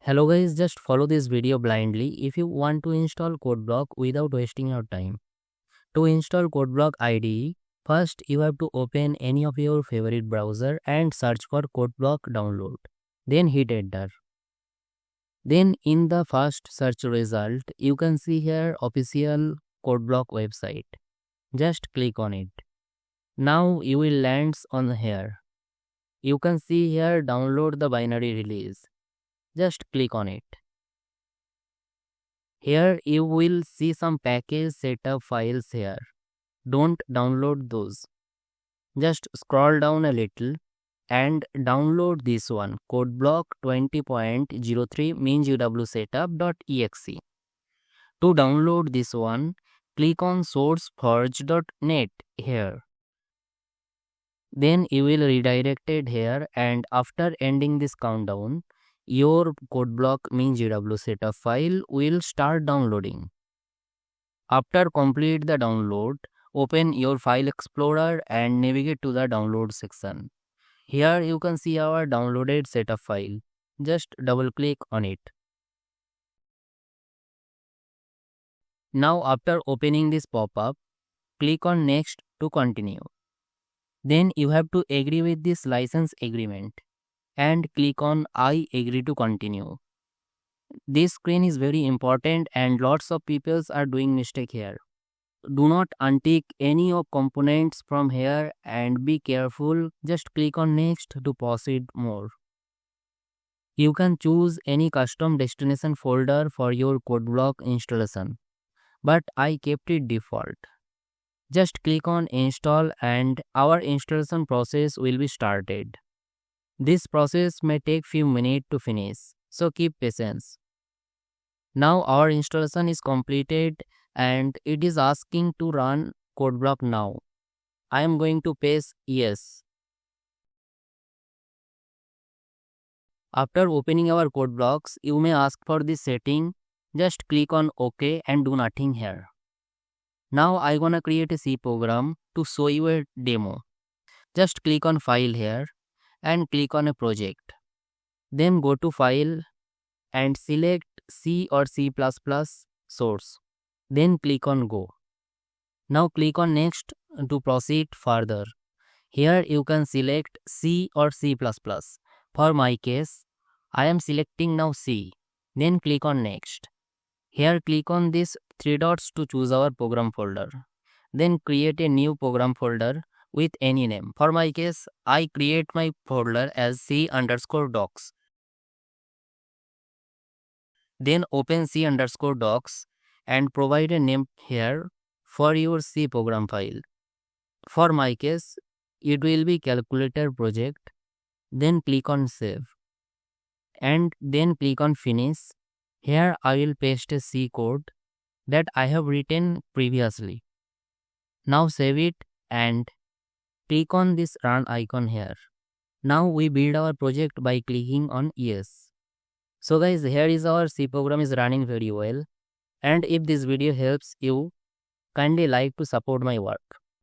Hello guys, just follow this video blindly if you want to install Codeblock without wasting your time. To install Codeblock IDE, first you have to open any of your favorite browser and search for Codeblock download. Then hit enter. Then in the first search result, you can see here official Codeblock website. Just click on it. Now you will land on here. You can see here download the binary release. Just click on it. Here you will see some package setup files here. Don't download those. Just scroll down a little and download this one, Codeblock 20.03 MinGW setup.exe. To download this one, click on sourceforge.net here. Then you will redirected here, and after ending this countdown, your Codeblock MinGW setup file will start downloading. After complete the download, open your file explorer and navigate to the download section. Here you can see our downloaded setup file. Just double click on it. Now after opening this pop-up, click on next to continue. Then you have to agree with this license agreement and click on I agree to continue. This screen is very important and lots of people are doing mistake here. Do not untick any of components from here and be careful. Just click on next to proceed more. You can choose any custom destination folder for your Codeblock installation, but I kept it default. Just click on install and our installation process will be started. This process may take few minutes to finish, so keep patience. Now our installation is completed and it is asking to run Codeblock now. I am going to press yes. After opening our Codeblocks, you may ask for this setting. Just click on OK and do nothing here. Now I gonna create a C program to show you a demo. Just click on file here and click on a project. Then go to file and select C or C++ source. Then click on go. Now click on next to proceed further. Here you can select C or C++. For my case, I am selecting now C. Then click on next. Here click on this three dots to choose our program folder. Then create a new program folder with any name. For my case, I create my folder as C_docs. Then open C_docs and provide a name here for your C program file. For my case, it will be calculator project. Then click on save. And then click on finish. Here I will paste a C code that I have written previously. Now save it and click on this run icon here. Now we build our project by clicking on yes. So guys, here is our C program is running very well. And if this video helps you, kindly like to support my work.